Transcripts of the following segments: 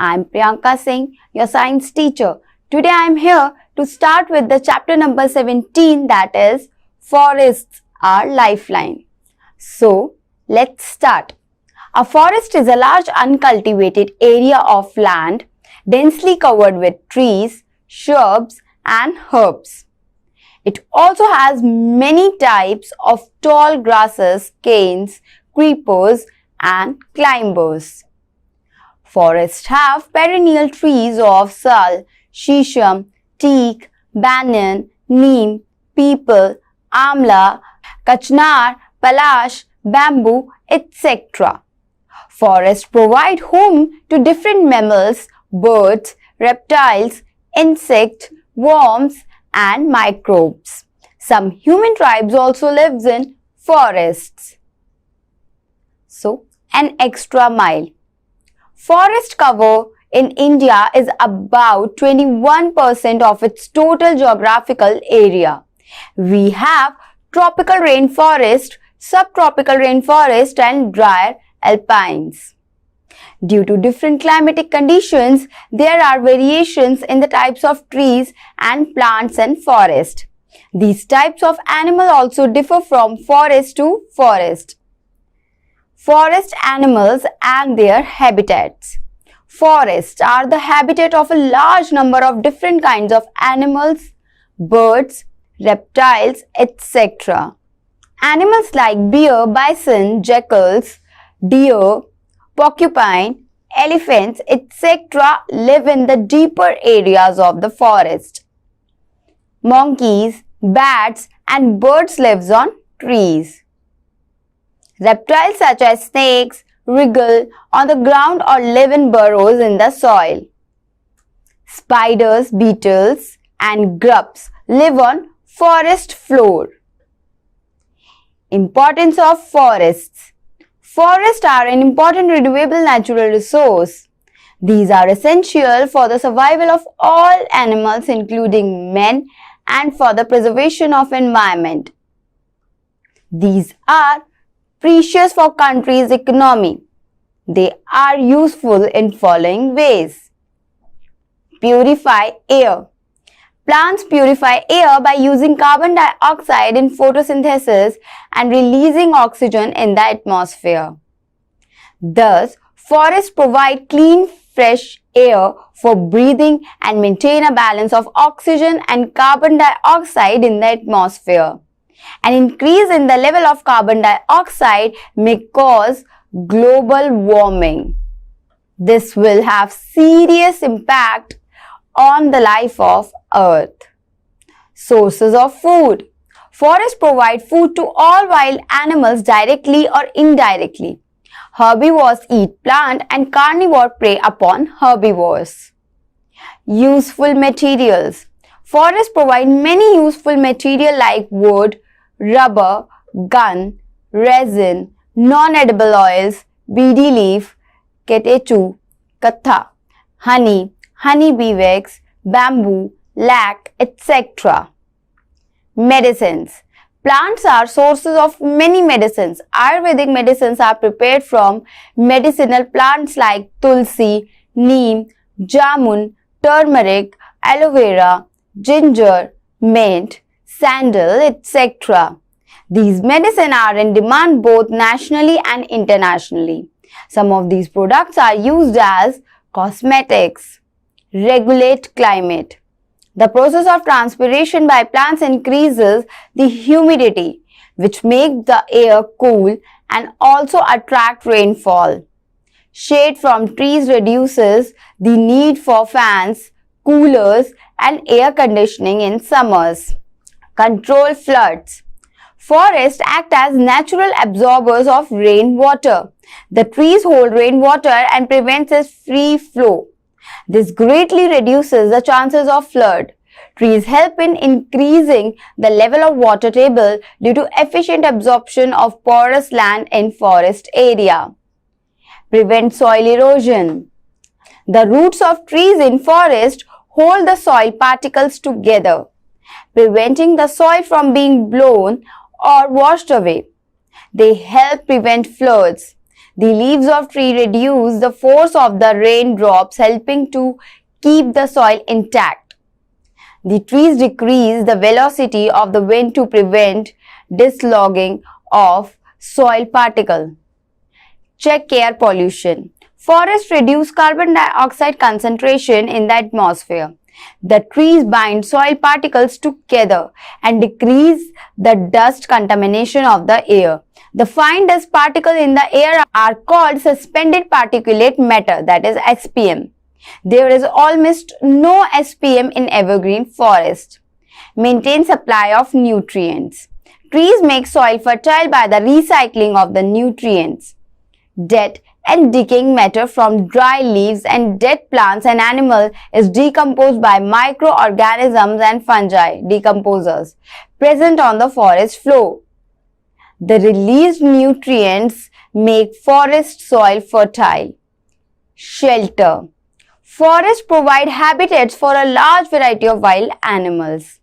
I'm Priyanka Singh, your science teacher. Today I'm here to start with the chapter number 17, that is Forests are Lifeline. So, let's start. A forest is a large uncultivated area of land densely covered with trees, shrubs and herbs. It also has many types of tall grasses, canes, creepers and climbers. Forests have perennial trees of sal, shisham, teak, banyan, neem, peepal, amla, kachnar, palash, bamboo, etc. Forests provide home to different mammals, birds, reptiles, insects, worms and microbes. Some human tribes also live in forests. So, an extra mile. Forest cover in India is about 21% of its total geographical area. We have tropical rainforest, subtropical rainforest and drier alpines. Due to different climatic conditions, there are variations in the types of trees and plants in forest. These types of animal also differ from forest to forest. Forest animals and their habitats. Forests are the habitat of a large number of different kinds of animals, birds, reptiles, etc. Animals like bear, bison, jackals, deer, porcupine, elephants, etc. live in the deeper areas of the forest. Monkeys, bats and birds live on trees. Reptiles such as snakes wriggle on the ground or live in burrows in the soil. Spiders, beetles and grubs live on forest floor. Importance of forests. Forests are an important renewable natural resource. These are essential for the survival of all animals including men and for the preservation of environment. These are precious for country's economy. They are useful in following ways. Purify air. Plants purify air by using carbon dioxide in photosynthesis and releasing oxygen in the atmosphere. Thus, forests provide clean, fresh air for breathing and maintain a balance of oxygen and carbon dioxide in the atmosphere. An increase in the level of carbon dioxide may cause global warming. This will have serious impact on the life of Earth. Sources of food. Forests provide food to all wild animals directly or indirectly. Herbivores eat plant and carnivores prey upon herbivores. Useful materials. Forests provide many useful materials like wood, rubber, gun, resin, non-edible oils, BD leaf, catechu, katha, honey, honey bee wax, bamboo, lac, etc. Medicines. Plants are sources of many medicines. Ayurvedic medicines are prepared from medicinal plants like tulsi, neem, jamun, turmeric, aloe vera, ginger, mint, sandal, etc. These medicines are in demand both nationally and internationally. Some of these products are used as cosmetics. Regulate climate. The process of transpiration by plants increases the humidity, which makes the air cool and also attract rainfall. Shade from trees reduces the need for fans, coolers and air conditioning in summers. Control floods. Forests act as natural absorbers of rainwater. The trees hold rainwater and prevents its free flow. This greatly reduces the chances of flood. Trees help in increasing the level of water table due to efficient absorption of porous land in forest area. Prevent soil erosion. The roots of trees in forest hold the soil particles together, preventing the soil from being blown or washed away. They help prevent floods. The leaves of tree reduce the force of the raindrops, helping to keep the soil intact. The trees decrease the velocity of the wind to prevent dislodging of soil particles. Check air pollution. Forests reduce carbon dioxide concentration in the atmosphere. The trees bind soil particles together and decrease the dust contamination of the air. The fine dust particles in the air are called suspended particulate matter, that is SPM. There is almost no SPM in evergreen forest. Maintain supply of nutrients. Trees make soil fertile by the recycling of the nutrients. Dead and decaying matter from dry leaves and dead plants and animals is decomposed by microorganisms and fungi, decomposers, present on the forest floor. The released nutrients make forest soil fertile. Shelter. Forests provide habitats for a large variety of wild animals.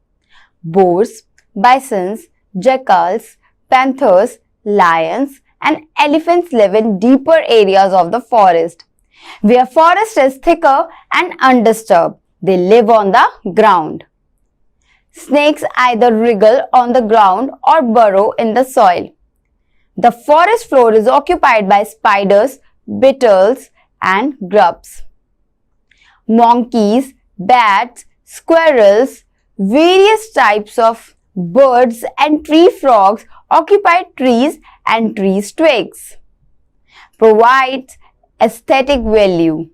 Boars, bisons, jackals, panthers, lions, and elephants live in deeper areas of the forest. Where forest is thicker and undisturbed, they live on the ground. Snakes either wriggle on the ground or burrow in the soil. The forest floor is occupied by spiders, beetles, and grubs. Monkeys, bats, squirrels, various types of birds and tree frogs occupy trees and tree twigs. Provides aesthetic value.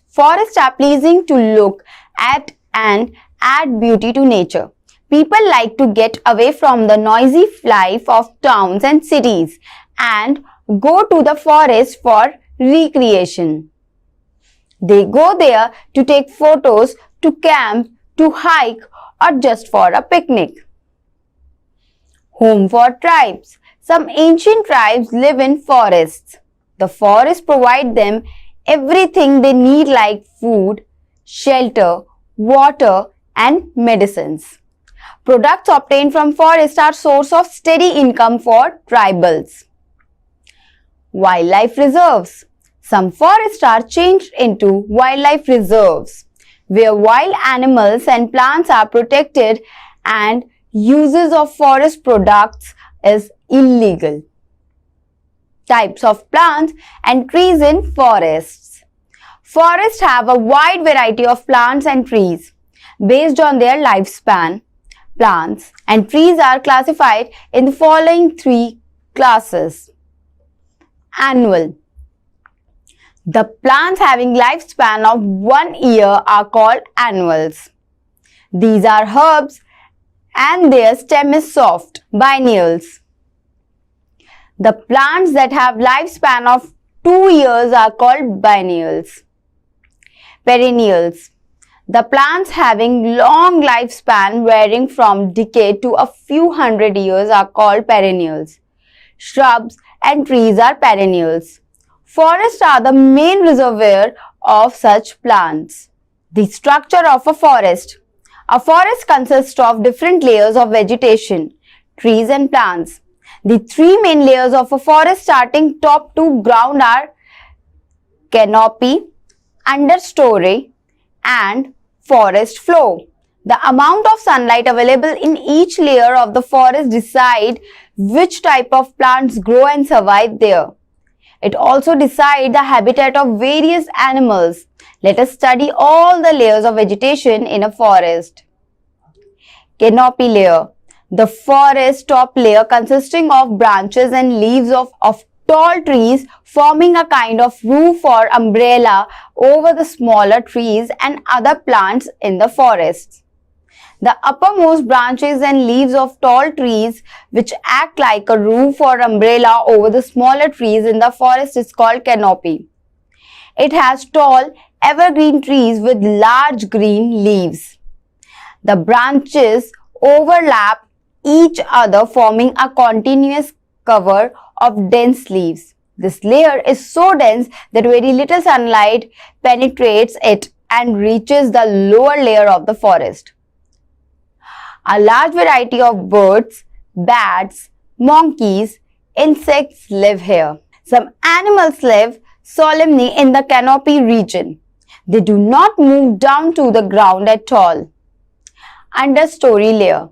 Forests are pleasing to look at and add beauty to nature. People like to get away from the noisy life of towns and cities and go to the forest for recreation. They go there to take photos, to camp, to hike, or just for a picnic. Home for tribes. Some ancient tribes live in forests. The forests provide them everything they need like food, shelter, water, and medicines. Products obtained from forests are source of steady income for tribals. Wildlife reserves. Some forests are changed into wildlife reserves, where wild animals and plants are protected and uses of forest products is illegal. Types of plants and trees in forests. Forests have a wide variety of plants and trees. Based on their lifespan, plants and trees are classified in the following three classes. Annual. The plants having lifespan of 1 year are called annuals. These are herbs and their stem is soft. Biennials. The plants that have lifespan of 2 years are called biennials. Perennials. The plants having long lifespan varying from decade to a few hundred years are called perennials. Shrubs and trees are perennials. Forests are the main reservoir of such plants. The structure of a forest. A forest consists of different layers of vegetation, trees and plants. The three main layers of a forest starting top to ground are canopy, understory, and forest floor. The amount of sunlight available in each layer of the forest decide which type of plants grow and survive there. It also decides the habitat of various animals. Let us study all the layers of vegetation in a forest. Canopy layer. The forest top layer consisting of branches and leaves of tall trees forming a kind of roof or umbrella over the smaller trees and other plants in the forest. The uppermost branches and leaves of tall trees which act like a roof or umbrella over the smaller trees in the forest is called canopy. It has tall evergreen trees with large green leaves. The branches overlap each other forming a continuous cover of dense leaves. This layer is so dense that very little sunlight penetrates it and reaches the lower layer of the forest. A large variety of birds, bats, monkeys, insects live here. Some animals live solemnly in the canopy region. They do not move down to the ground at all. Understory layer.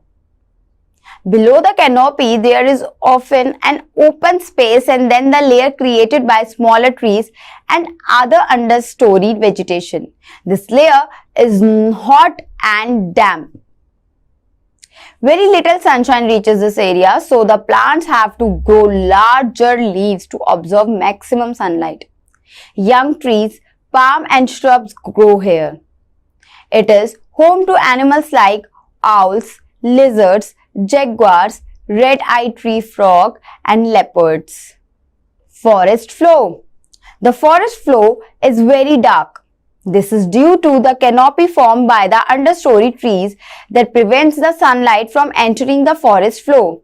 Below the canopy, there is often an open space and then the layer created by smaller trees and other understory vegetation. This layer is hot and damp. Very little sunshine reaches this area, so the plants have to grow larger leaves to absorb maximum sunlight. Young trees, palm and shrubs grow here. It is home to animals like owls, lizards, jaguars, red-eyed tree frog and leopards. Forest floor. The forest floor is very dark. This is due to the canopy formed by the understory trees that prevents the sunlight from entering the forest floor.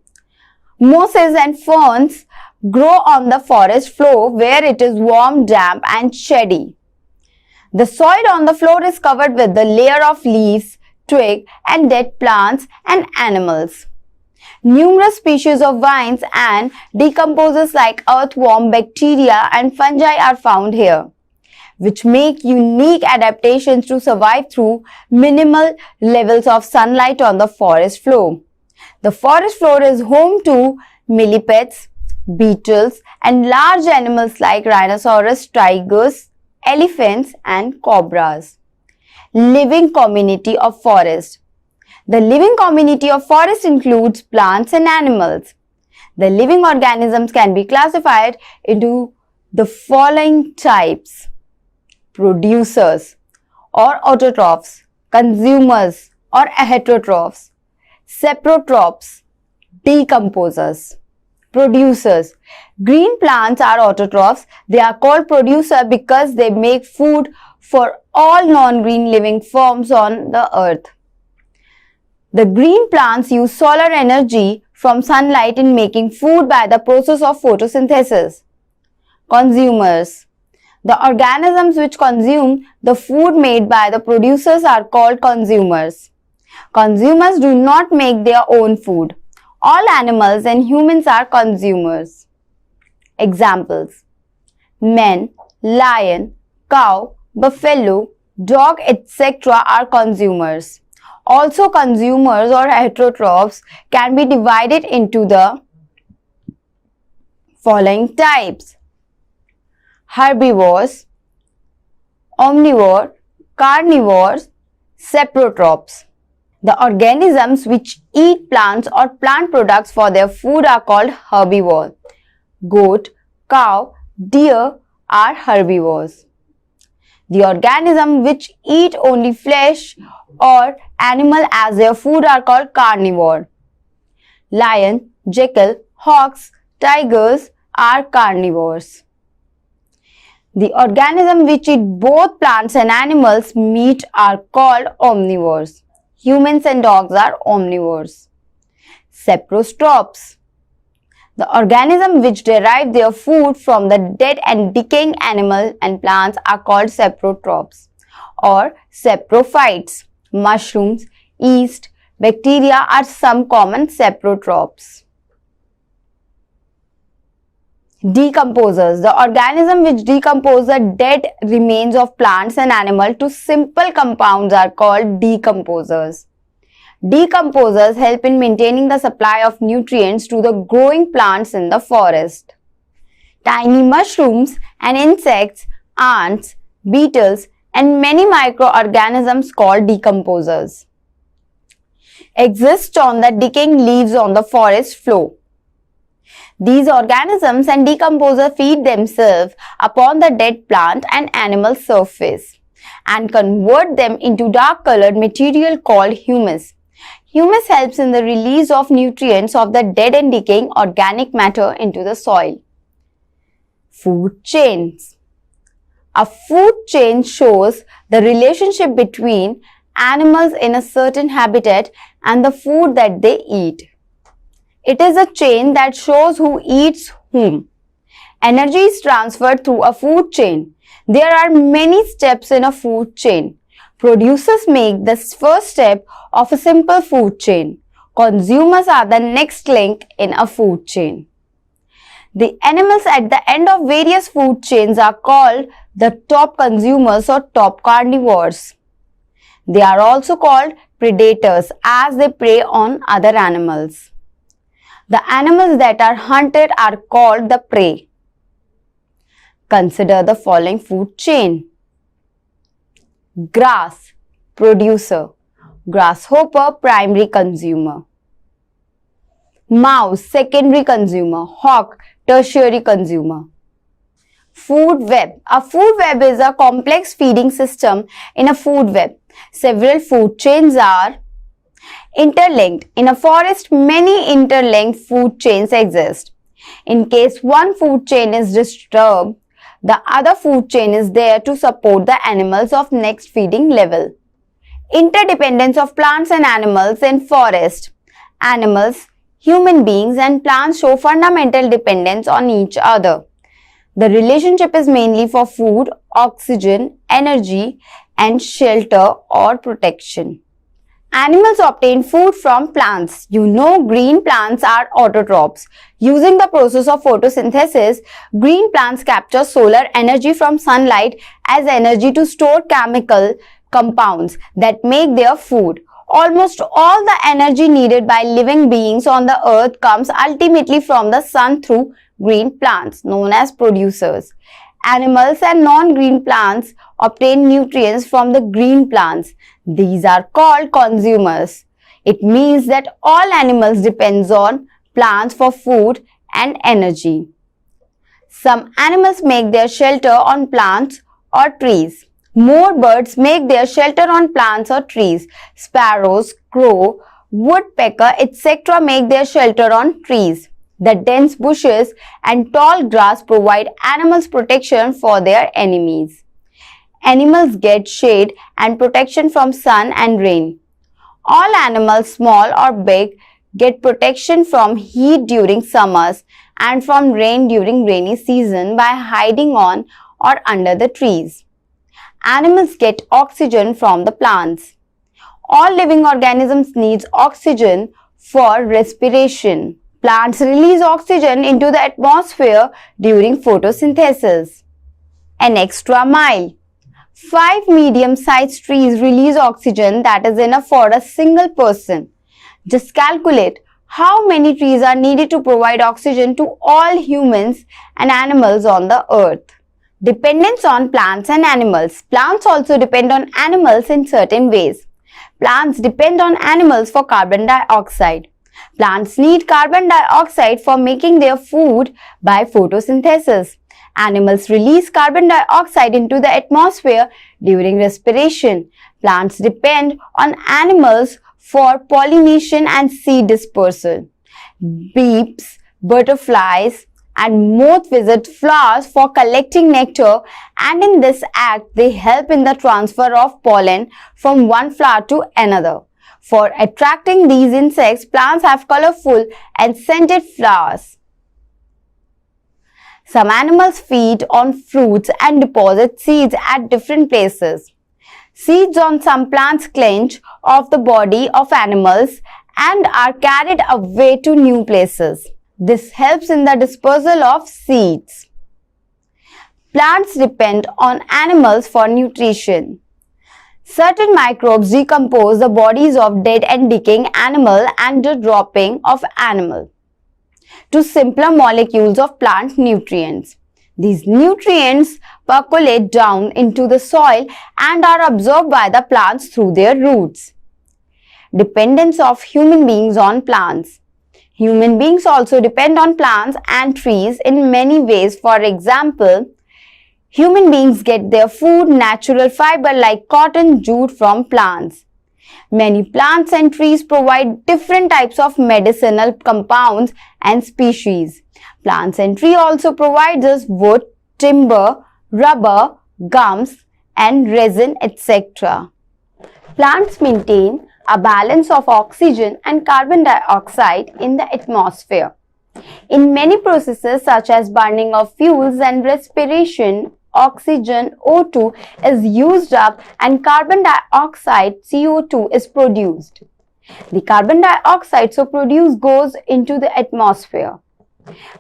Mosses and ferns grow on the forest floor where it is warm, damp and shady. The soil on the floor is covered with the layer of leaves, twigs and dead plants and animals. Numerous species of vines and decomposers like earthworm, bacteria and fungi are found here, which make unique adaptations to survive through minimal levels of sunlight on the forest floor. The forest floor is home to millipedes, beetles, and large animals like rhinoceros, tigers, elephants, and cobras. Living community of forest. The living community of forest includes plants and animals. The living organisms can be classified into the following types: producers or autotrophs, consumers or heterotrophs, saprotrophs, decomposers. Producers. Green plants are autotrophs. They are called producer because they make food for all non-green living forms on the earth. The green plants use solar energy from sunlight in making food by the process of photosynthesis. Consumers. The organisms which consume the food made by the producers are called consumers. Consumers do not make their own food. All animals and humans are consumers. Examples: men, lion, cow, buffalo, dog, etc. are consumers. Also, consumers or heterotrophs can be divided into the following types: herbivores, omnivore, carnivores, saprotrophs. The organisms which eat plants or plant products for their food are called herbivores. Goat, cow, deer are herbivores. The organisms which eat only flesh or animal as their food are called carnivore. Lion, jackal, hawks, tigers are carnivores. The organisms which eat both plants and animals' meat are called omnivores. Humans and dogs are omnivores. Saprotrophs. The organisms which derive their food from the dead and decaying animal and plants are called saprotrophs or saprophytes. Mushrooms, yeast, bacteria are some common saprotrophs. Decomposers. The organisms which decompose the dead remains of plants and animals to simple compounds are called decomposers. Decomposers help in maintaining the supply of nutrients to the growing plants in the forest. Tiny mushrooms and insects, ants, beetles, and many microorganisms called decomposers exist on the decaying leaves on the forest floor. These organisms and decomposers feed themselves upon the dead plant and animal surface and convert them into dark-colored material called humus. Humus helps in the release of nutrients of the dead and decaying organic matter into the soil. Food chains. A food chain shows the relationship between animals in a certain habitat and the food that they eat. It is a chain that shows who eats whom. Energy is transferred through a food chain. There are many steps in a food chain. Producers make the first step of a simple food chain. Consumers are the next link in a food chain. The animals at the end of various food chains are called the top consumers or top carnivores. They are also called predators as they prey on other animals. The animals that are hunted are called the prey. Consider the following food chain. Grass, producer. Grasshopper, primary consumer. Mouse, secondary consumer. Hawk, tertiary consumer. Food web. A food web is a complex feeding system in a food web. Several food chains are interlinked. In a forest, many interlinked food chains exist. In case one food chain is disturbed, the other food chain is there to support the animals of next feeding level. Interdependence of plants and animals in forest. Animals, human beings and plants show fundamental dependence on each other. The relationship is mainly for food, oxygen, energy and shelter or protection. Animals obtain food from plants. You know green plants are autotrophs. Using the process of photosynthesis, green plants capture solar energy from sunlight as energy to store chemical compounds that make their food. Almost all the energy needed by living beings on the earth comes ultimately from the sun through green plants, known as producers. Animals and non-green plants obtain nutrients from the green plants. These are called consumers. It means that all animals depend on plants for food and energy. Some animals make their shelter on plants or trees. More birds make their shelter on plants or trees. Sparrows, crow, woodpecker, etc. make their shelter on trees. The dense bushes and tall grass provide animals protection for their enemies. Animals get shade and protection from sun and rain. All animals, small or big, get protection from heat during summers and from rain during rainy season by hiding on or under the trees. Animals get oxygen from the plants. All living organisms need oxygen for respiration. Plants release oxygen into the atmosphere during photosynthesis. An extra mile. 5 medium-sized trees release oxygen that is enough for a single person. Just calculate how many trees are needed to provide oxygen to all humans and animals on the earth. Dependence on plants and animals. Plants also depend on animals in certain ways. Plants depend on animals for carbon dioxide. Plants need carbon dioxide for making their food by photosynthesis. Animals release carbon dioxide into the atmosphere during respiration. Plants depend on animals for pollination and seed dispersal. Bees, butterflies, and moths visit flowers for collecting nectar, and in this act they help in the transfer of pollen from one flower to another. For attracting these insects, plants have colorful and scented flowers. Some animals feed on fruits and deposit seeds at different places. Seeds on some plants clench off the body of animals and are carried away to new places. This helps in the dispersal of seeds. Plants depend on animals for nutrition. Certain microbes decompose the bodies of dead and decaying animal and the dropping of animal to simpler molecules of plant nutrients. These nutrients percolate down into the soil and are absorbed by the plants through their roots. Dependence of human beings on plants. Human beings also depend on plants and trees in many ways. For example, human beings get their food, natural fiber like cotton, jute from plants. Many plants and trees provide different types of medicinal compounds and species. Plants and trees also provide us wood, timber, rubber, gums, and resin, etc. Plants maintain a balance of oxygen and carbon dioxide in the atmosphere. In many processes such as burning of fuels and respiration, oxygen O2 is used up and carbon dioxide CO2 is produced. The carbon dioxide so produced goes into the atmosphere.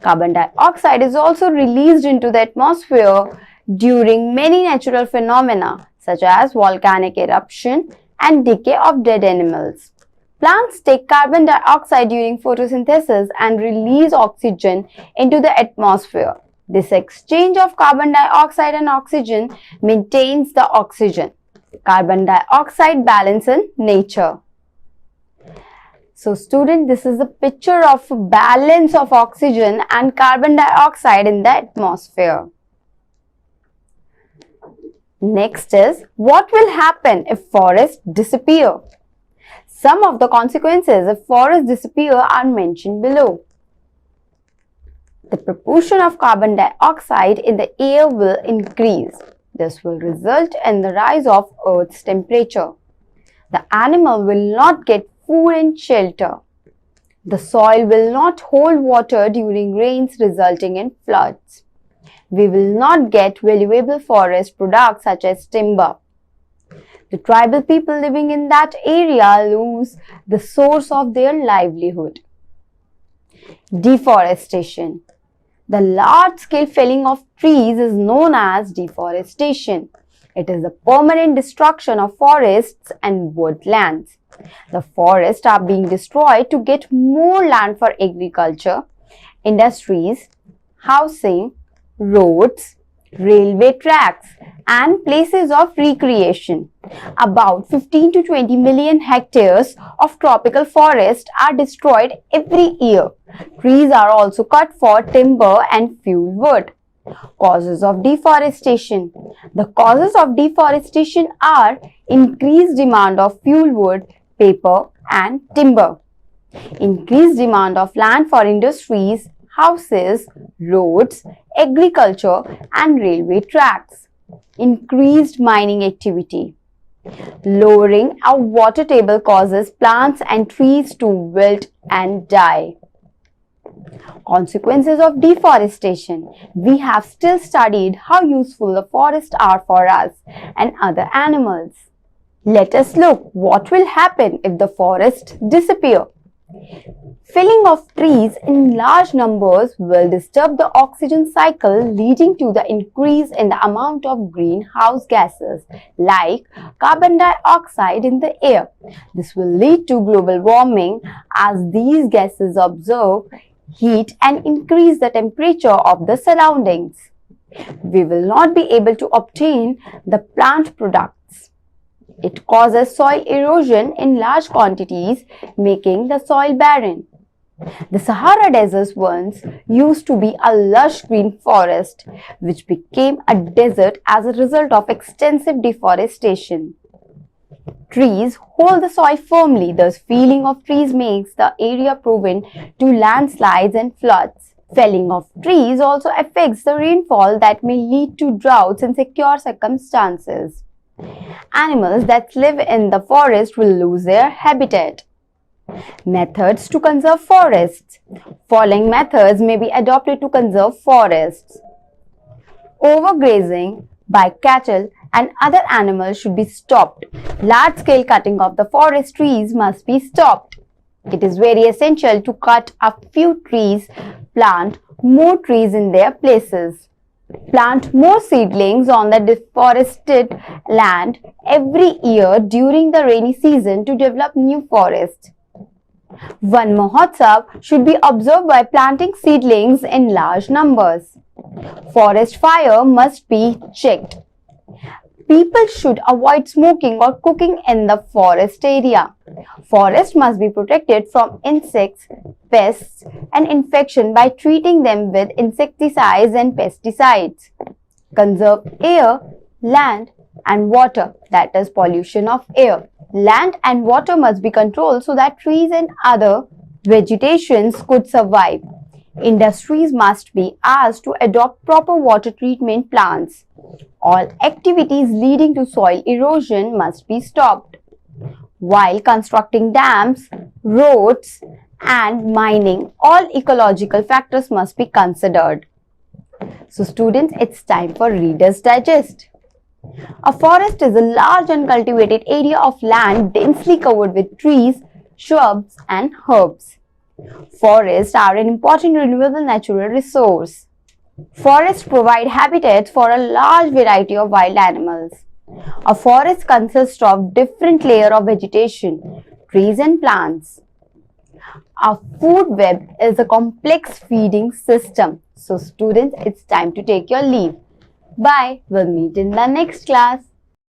Carbon dioxide is also released into the atmosphere during many natural phenomena such as volcanic eruption and decay of dead animals. Plants take carbon dioxide during photosynthesis and release oxygen into the atmosphere. This exchange of carbon dioxide and oxygen maintains the oxygen-carbon dioxide balance in nature. So student, this is a picture of balance of oxygen and carbon dioxide in the atmosphere. Next is, what will happen if forests disappear? Some of the consequences if forests disappear are mentioned below. The proportion of carbon dioxide in the air will increase. This will result in the rise of Earth's temperature. The animal will not get food and shelter. The soil will not hold water during rains, resulting in floods. We will not get valuable forest products such as timber. The tribal people living in that area lose the source of their livelihood. Deforestation. The large-scale felling of trees is known as deforestation. It is the permanent destruction of forests and woodlands. The forests are being destroyed to get more land for agriculture, industries, housing, roads, railway tracks, and places of recreation. About 15 to 20 million hectares of tropical forest are destroyed every year. Trees are also cut for timber and fuel wood. Causes of deforestation. The causes of deforestation are increased demand of fuel wood, paper, and timber. Increased demand of land for industries, houses, roads, agriculture, and railway tracks. Increased mining activity. Lowering our water table causes plants and trees to wilt and die. Consequences of deforestation. We have still studied how useful the forests are for us and other animals. Let us look what will happen if the forests disappear. Felling of trees in large numbers will disturb the oxygen cycle, leading to the increase in the amount of greenhouse gases like carbon dioxide in the air. This will lead to global warming as these gases absorb heat and increase the temperature of the surroundings. We will not be able to obtain the plant products. It causes soil erosion in large quantities, making the soil barren. The Sahara Desert once used to be a lush green forest, which became a desert as a result of extensive deforestation. Trees hold the soil firmly, thus felling of trees makes the area prone to landslides and floods. Felling of trees also affects the rainfall that may lead to droughts in secure circumstances. Animals that live in the forest will lose their habitat. Methods to conserve forests. Following methods may be adopted to conserve forests. Overgrazing by cattle and other animals should be stopped. Large-scale cutting of the forest trees must be stopped. It is very essential to cut a few trees, plant more trees in their places. Plant more seedlings on the deforested land every year during the rainy season to develop new forests. One Mahotsav should be observed by planting seedlings in large numbers. Forest fire must be checked. People should avoid smoking or cooking in the forest area. Forests must be protected from insects, pests, and infection by treating them with insecticides and pesticides. Conserve air, land, and water, that is pollution of air. Land and water must be controlled so that trees and other vegetations could survive. Industries must be asked to adopt proper water treatment plants. All activities leading to soil erosion must be stopped. While constructing dams, roads, and mining, all ecological factors must be considered. So students, it's time for Reader's Digest. A forest is a large uncultivated area of land densely covered with trees, shrubs, and herbs. Forests are an important renewable natural resource. Forests provide habitats for a large variety of wild animals. A forest consists of different layers of vegetation, trees and plants. A food web is a complex feeding system. So students, it's time to take your leave. Bye. We'll meet in the next class.